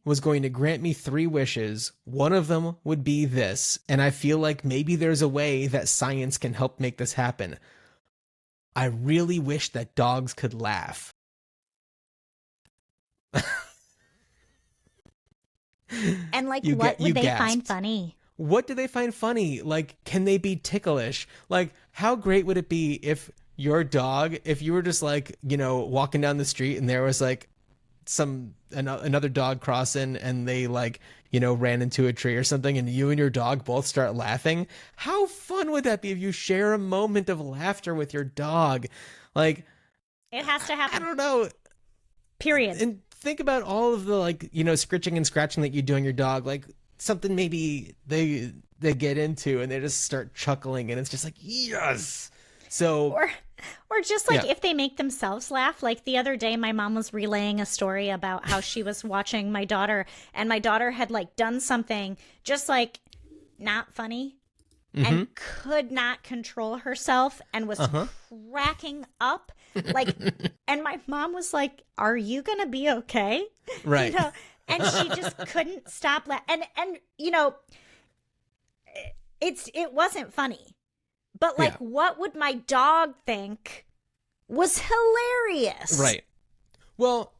was going to grant me 3 wishes, one of them would be this. And I feel like maybe there's a way that science can help make this happen. I really wish that dogs could laugh. And like, what would they find funny? What do they find funny? Like, can they be ticklish? Like, how great would it be if your dog, if you were just like, you know, walking down the street and there was like another dog crossing and they like, you know, ran into a tree or something and you and your dog both start laughing? How fun would that be if you share a moment of laughter with your dog? Like, it has to happen. I don't know. Period. And think about all of the, like, you know, scritching and scratching that you do on your dog. Like, something maybe they get into and they just start chuckling and it's just like, yes. So or just like if they make themselves laugh. Like the other day, my mom was relaying a story about how she was watching my daughter and my daughter had like done something just like not funny and could not control herself and was cracking up. Like, and my mom was like, "Are you going to be okay?" Right. You know? And she just couldn't stop laughing. And, you know, it wasn't funny. But like, what would my dog think was hilarious? Right. Well,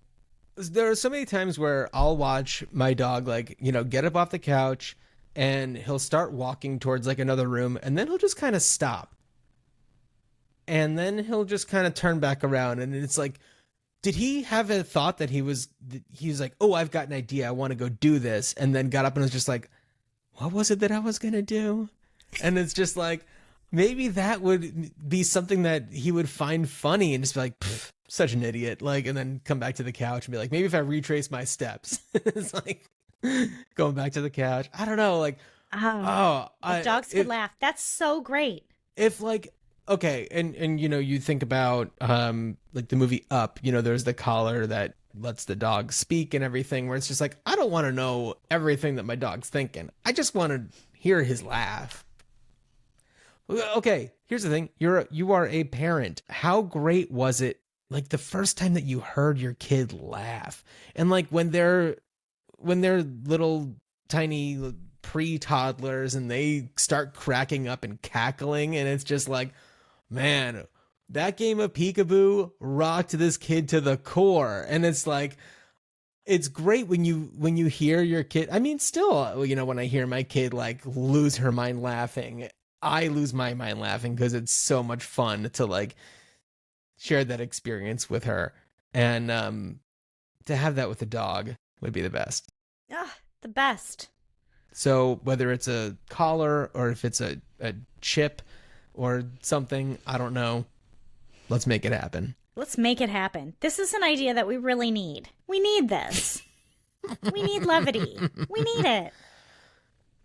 there are so many times where I'll watch my dog, like, you know, get up off the couch and he'll start walking towards like another room, and then he'll just kind of stop. And then he'll just kind of turn back around, and it's like, did he have a thought that he was like, oh, I've got an idea, I want to go do this, and then got up and was just like, what was it that I was going to do? And it's just like, maybe that would be something that he would find funny and just be like, such an idiot. Like, and then come back to the couch and be like, maybe if I retrace my steps. It's like going back to the couch. I don't know. Like, if dogs could laugh. That's so great. If like, okay. And, you know, you think about, like the movie Up, you know, there's the collar that lets the dog speak and everything, where it's just like, I don't want to know everything that my dog's thinking. I just want to hear his laugh. Okay, here's the thing. You are a parent. How great was it, like, the first time that you heard your kid laugh? And like when they're little tiny pre-toddlers and they start cracking up and cackling, and it's just like, man, that game of peekaboo rocked this kid to the core. And it's like, it's great when you hear your kid. I mean, still, you know, when I hear my kid like lose her mind laughing, I lose my mind laughing because it's so much fun to like share that experience with her. And to have that with a dog would be the best. The best. So whether it's a collar or if it's a chip or something, I don't know. Let's make it happen. Let's make it happen. This is an idea that we really need. We need this. We need levity. We need it.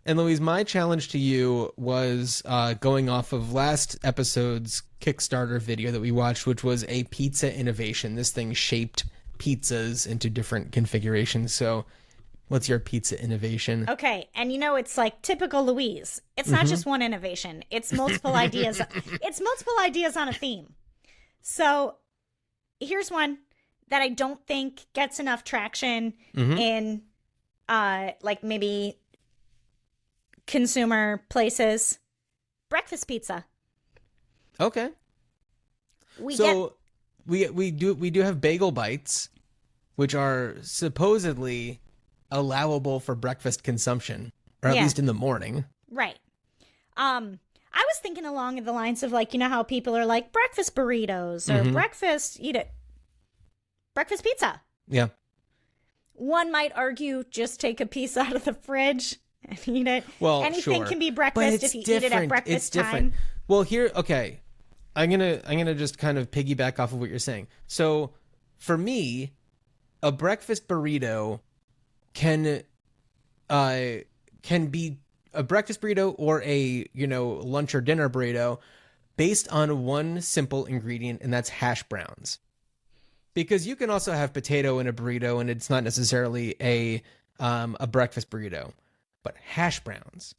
And Louise, my challenge to you was going off of last episode's Kickstarter video that we watched, which was a pizza innovation. This thing shaped pizzas into different configurations. So what's your pizza innovation? Okay, and you know, it's like typical Louise. It's not just one innovation. It's multiple ideas. It's multiple ideas on a theme. So here's one that I don't think gets enough traction in like maybe consumer places. Breakfast pizza. Okay. We do have bagel bites, which are supposedly allowable for breakfast consumption, or at least in the morning. Right. I was thinking along the lines of, like, you know how people are like breakfast burritos or breakfast pizza. Yeah. One might argue just take a piece out of the fridge and eat it. Well, anything can be breakfast if you eat it at breakfast it's time. Different. Well, here, okay. I'm gonna just kind of piggyback off of what you're saying. So, for me, a breakfast burrito can be a breakfast burrito or a, you know, lunch or dinner burrito based on one simple ingredient, and that's hash browns. Because you can also have potato in a burrito, and it's not necessarily a breakfast burrito, but hash browns.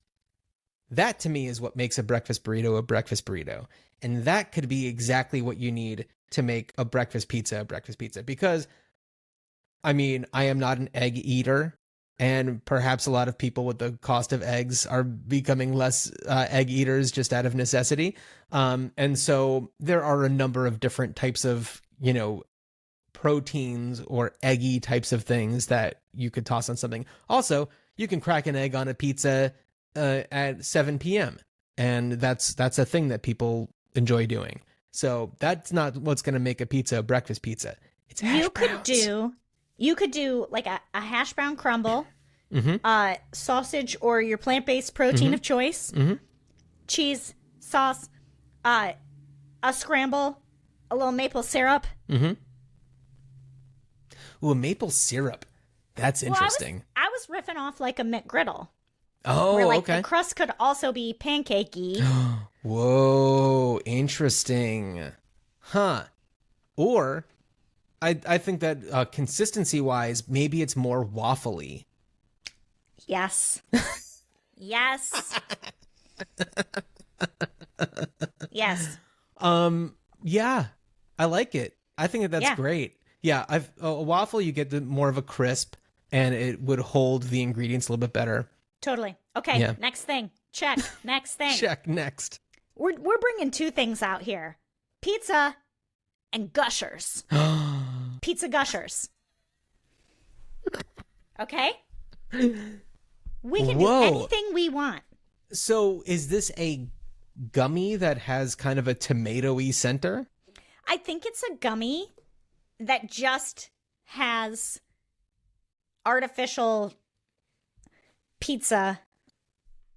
That to me is what makes a breakfast burrito. And that could be exactly what you need to make a breakfast pizza. Because, I mean, I am not an egg eater, and perhaps a lot of people with the cost of eggs are becoming less egg eaters just out of necessity. And so there are a number of different types of, you know, proteins or eggy types of things that you could toss on something. Also, you can crack an egg on a pizza at 7 p.m. And that's a thing that people enjoy doing. So that's not what's going to make a pizza a breakfast pizza. It's hash browns. You could do like a hash brown crumble, sausage or your plant-based protein of choice, cheese, sauce, a scramble, a little maple syrup. Ooh, a maple syrup. That's interesting. I was riffing off like a McGriddle. Oh, where, like, okay. The crust could also be pancakey. Whoa, interesting. Huh. Or I think that consistency-wise, maybe it's more waffly. Yes. Yes. Yes. Yeah, I like it. I think that's great. Yeah, a waffle, you get more of a crisp, and it would hold the ingredients a little bit better. Totally. Okay, Yeah. next thing. Check. Next thing. Check. Next. We're bringing two things out here. Pizza and Gushers. Pizza Gushers. Okay? We can do Whoa. anything we want. So is this a gummy that has kind of a tomatoey center? I think it's a gummy that just has artificial pizza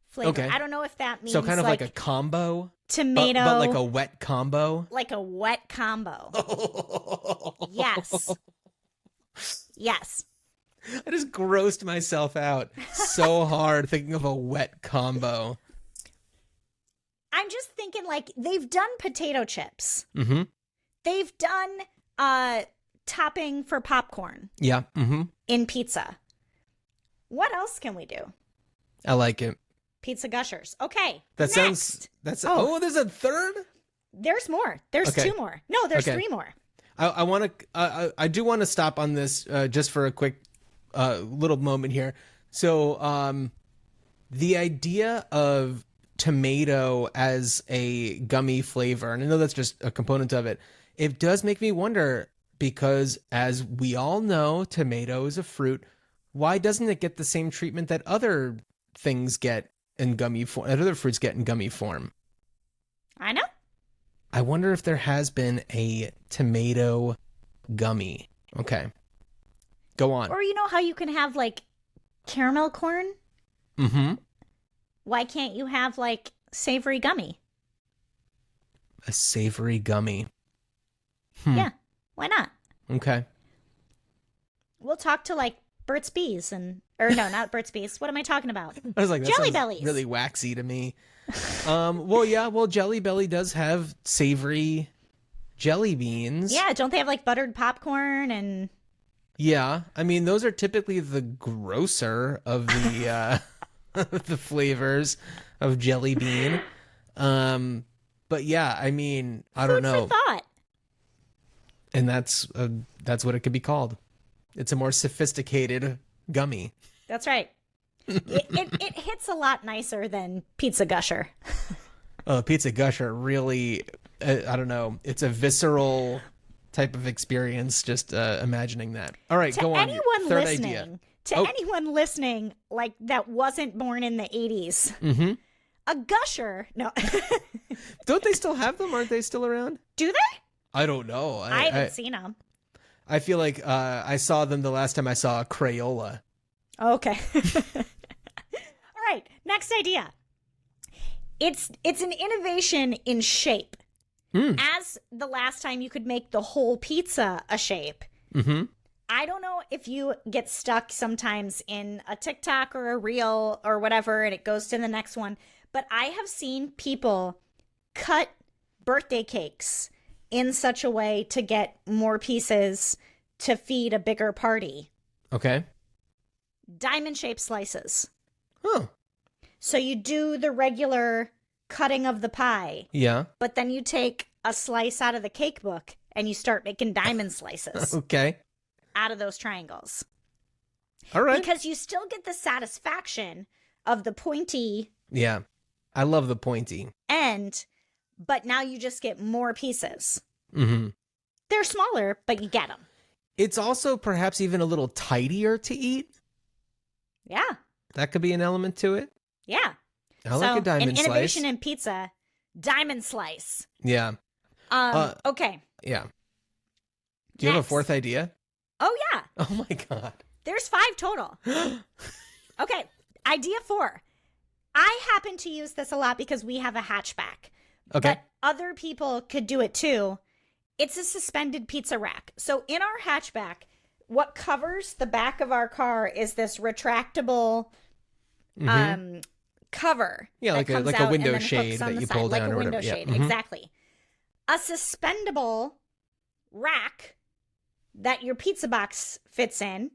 flavor. Okay. I don't know if that means So kind of like a combo, tomato, but like a wet combo. like a wet combo. Yes. Yes. I just grossed myself out so hard thinking of a wet combo. I'm just thinking like they've done potato chips. Mm-hmm. They've done topping for popcorn Yeah. Mm-hmm. in pizza. What else can we do? I like it. Pizza Gushers. Okay. That next. sounds. That's. Oh. Oh, there's a third. There's more. There's Okay. two more. No, there's Okay. three more. I want to. I do want to stop on this just for a quick little moment here. So, the idea of tomato as a gummy flavor, and I know that's just a component of it. It does make me wonder because, as we all know, tomato is a fruit. Why doesn't it get the same treatment that other things get in gummy form, that other fruits get in gummy form? I know. I wonder if there has been a tomato gummy. Okay. Go on. Or you know how you can have like caramel corn? Mm-hmm. Why can't you have like savory gummy? A savory gummy. Yeah. Why not? Okay. We'll talk to like Burt's Bees or no, not Burt's Bees. What am I talking about? I was like, that Jelly sounds Bellies. really waxy to me. Well, Jelly Belly does have savory jelly beans. Yeah, don't they have like buttered popcorn and Yeah. I mean, those are typically the grosser of the the flavors of jelly bean. But yeah, I mean, I don't know. food for thought? And that's what it could be called. It's a more sophisticated gummy. That's right. It hits a lot nicer than Pizza Gusher. Pizza Gusher really, I don't know. It's a visceral type of experience. Just imagining that. All right, To go on. anyone Third listening, idea. anyone listening, like that wasn't born in the 80s, Mm-hmm. a gusher. No, Don't they still have them? Aren't they still around? do they? I don't know. I haven't seen them. I feel like I saw them the last time I saw a Crayola. Okay. All right. Next idea. It's an innovation in shape. As the last time you could make the whole pizza a shape. Mm-hmm. I don't know if you get stuck sometimes in a TikTok or a reel or whatever, and it goes to the next one. But I have seen people cut birthday cakes in such a way to get more pieces to feed a bigger party. Okay. Diamond-shaped slices. Oh. So you do the regular cutting of the pie, Yeah. but then you take a slice out of the cake book and you start making diamond slices Okay. out of those triangles. All right. Because you still get the satisfaction of the pointy Yeah. I love the pointy. end, but now you just get more pieces. Mm-hmm. They're smaller, but you get them. It's also perhaps even a little tidier to eat. Yeah. That could be an element to it. Yeah. I like a diamond an slice. innovation in pizza, diamond slice. Yeah. Okay. Yeah. Do you have a Next. fourth idea? Oh, yeah. Oh my God. There's 5 total. Okay. Idea 4. I happen to use this a lot because we have a hatchback. Okay. But other people could do it too. It's a suspended pizza rack. So in our hatchback, what covers the back of our car is this retractable cover. Yeah, that like a- comes like a out window and then shade hooks on that the you side, pull like down a or window whatever. Yeah. shade, Mhm. exactly. A suspendable rack that your pizza box fits in,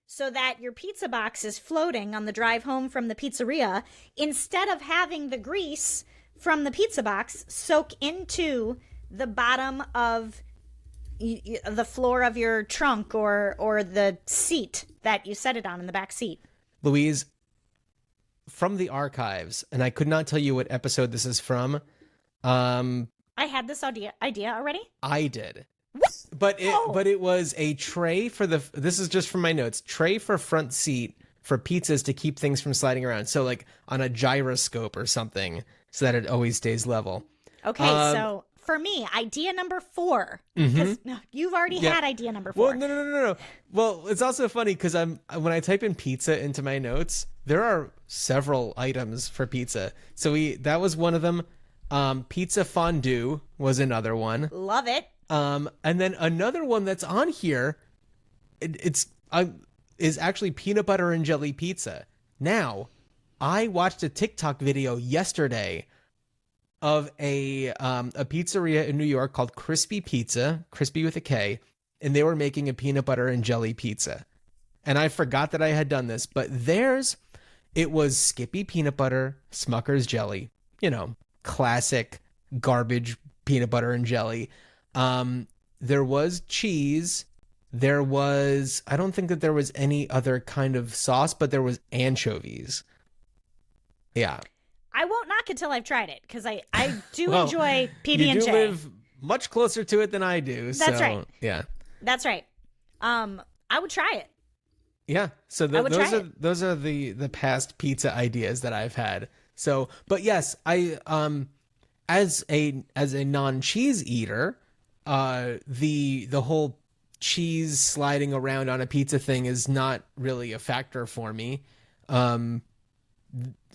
so that your pizza box is floating on the drive home from the pizzeria instead of having the grease from the pizza box soak into the bottom of the floor of your trunk or the seat that you set it on in the back seat. Louise, from the archives, and I could not tell you what episode this is from. I had this idea already. I did. But it was a tray for this is just from my notes. Tray for front seat for pizzas to keep things from sliding around. So like on a gyroscope or something so that it always stays level. Okay, so for me, idea number 4, because you've already had idea number 4. Well, no. Well, it's also funny because when I type in pizza into my notes, there are several items for pizza. So that was one of them. Pizza fondue was another one. Love it. And then another one that's on here, is actually peanut butter and jelly pizza. Now, I watched a TikTok video yesterday of a pizzeria in New York called Crispy Pizza, Crispy with a K, and they were making a peanut butter and jelly pizza. And I forgot that I had done this, but it was Skippy peanut butter, Smucker's jelly, classic garbage peanut butter and jelly. There was cheese. I don't think that there was any other kind of sauce, but there was anchovies. Yeah. I won't knock it till I've tried it, because I do enjoy PB&J. You do live much closer to it than I do. That's right. Yeah. That's right. I would try it. Yeah. So those are the past pizza ideas that I've had. So, but yes, I as a non-cheese eater, the whole cheese sliding around on a pizza thing is not really a factor for me.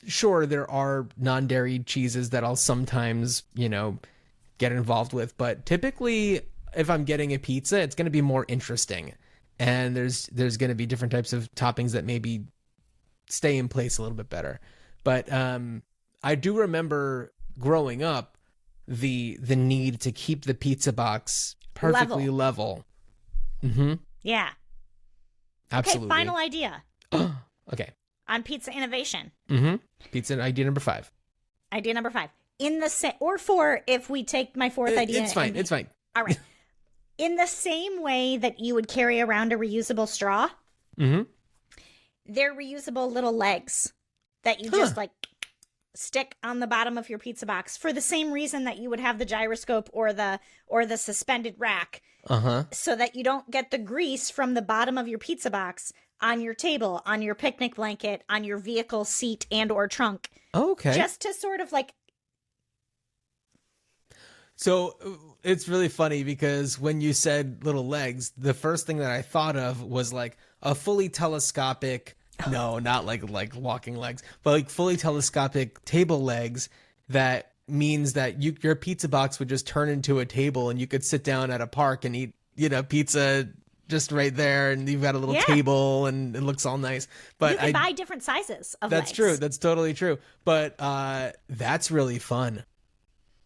Sure, there are non-dairy cheeses that I'll sometimes, get involved with, but typically if I'm getting a pizza, it's going to be more interesting. And there's going to be different types of toppings that maybe stay in place a little bit better. But I do remember growing up the need to keep the pizza box perfectly level. Mm-hmm. Yeah. Absolutely. Okay, final idea. Okay. On pizza innovation. Mm-hmm. Pizza idea number 5. Idea number 5. Or 4 if we take my 4th idea. It's fine. It's fine. All right. In the same way that you would carry around a reusable straw, they're reusable little legs that you just stick on the bottom of your pizza box for the same reason that you would have the gyroscope or the suspended rack. So that you don't get the grease from the bottom of your pizza box on your table, on your picnic blanket, on your vehicle seat and or trunk. Okay. Just to sort of So it's really funny because when you said little legs, the first thing that I thought of was like a fully telescopic, no, not like walking legs, but like fully telescopic table legs. That means that your pizza box would just turn into a table and you could sit down at a park and eat, pizza just right there, and you've got a little table and it looks all nice. But you can buy different sizes of that's legs. True. That's totally true. But that's really fun.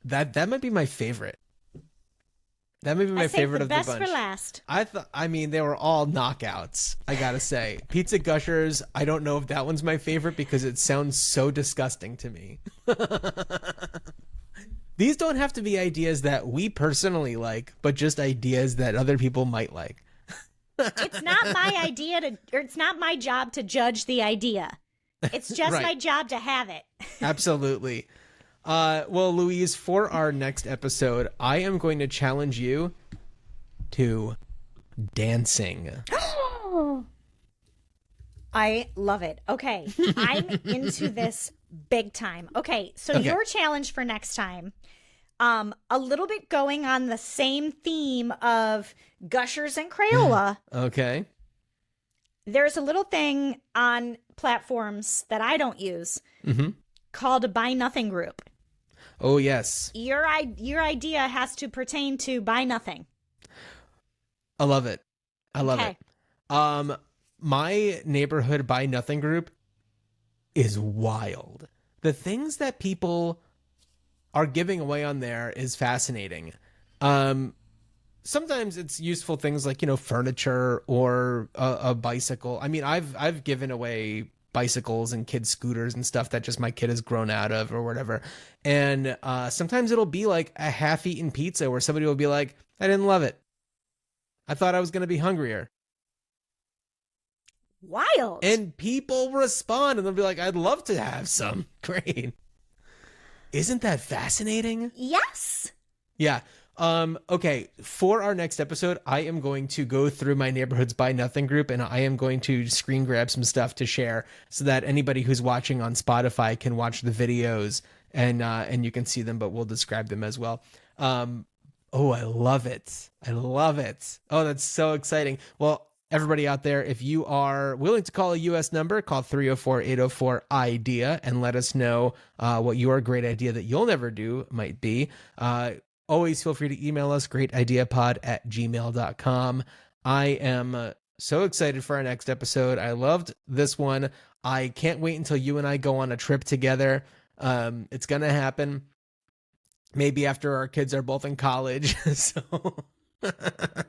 That might be my favorite. That may be my favorite of the bunch. Best for last. I mean, they were all knockouts, I gotta say. Pizza Gushers, I don't know if that one's my favorite because it sounds so disgusting to me. These don't have to be ideas that we personally like, but just ideas that other people might like. It's not my idea it's not my job to judge the idea. It's just Right. my job to have it. Absolutely. Well, Louise, for our next episode, I am going to challenge you to dancing. I love it. Okay. I'm into this big time. Okay. So your challenge for next time, a little bit going on the same theme of Gushers and Crayola. Okay. There's a little thing on platforms that I don't use called a Buy Nothing group. Oh, yes. Your idea has to pertain to Buy Nothing. I love it. I love it. My neighborhood Buy Nothing group is wild. The things that people are giving away on there is fascinating. Sometimes it's useful things like, furniture or a bicycle. I mean, I've given away bicycles and kid scooters and stuff that just my kid has grown out of or whatever. And sometimes it'll be like a half-eaten pizza where somebody will be like, I didn't love it. I thought I was going to be hungrier. Wild. And people respond and they'll be like, I'd love to have some. Great. Isn't that fascinating? Yes. Yeah. Okay. For our next episode, I am going to go through my Neighborhoods Buy Nothing group and I am going to screen grab some stuff to share so that anybody who's watching on Spotify can watch the videos and you can see them, but we'll describe them as well. Oh, I love it. I love it. Oh, that's so exciting. Well, everybody out there, if you are willing to call a U.S. number, call 304-804-IDEA and let us know what your great idea that you'll never do might be. Always feel free to email us, greatideapod@gmail.com. I am so excited for our next episode. I loved this one. I can't wait until you and I go on a trip together. It's going to happen. Maybe after our kids are both in college. So...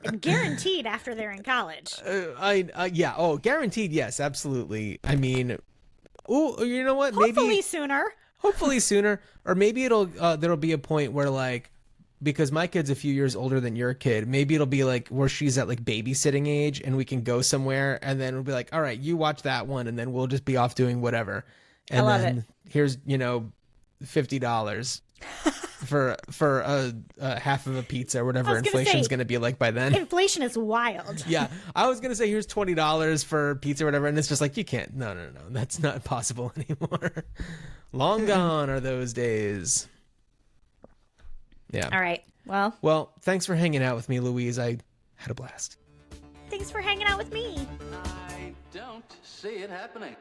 And guaranteed after they're in college. Yeah. Oh, guaranteed. Yes, absolutely. I mean, oh, you know what? Hopefully sooner. Hopefully sooner. Or maybe there'll be a point where like, because my kid's a few years older than your kid, maybe it'll be like where she's at like babysitting age and we can go somewhere and then we'll be like, all right, you watch that one and then we'll just be off doing whatever. And I love then it. Here's, $50 for a half of a pizza or whatever inflation's going to be like by then. Inflation is wild. Yeah. I was going to say, here's $20 for pizza or whatever. And it's just like, you can't, no. That's not possible anymore. Long gone are those days. Yeah. All right. Well, thanks for hanging out with me, Louise. I had a blast. Thanks for hanging out with me. I don't see it happening.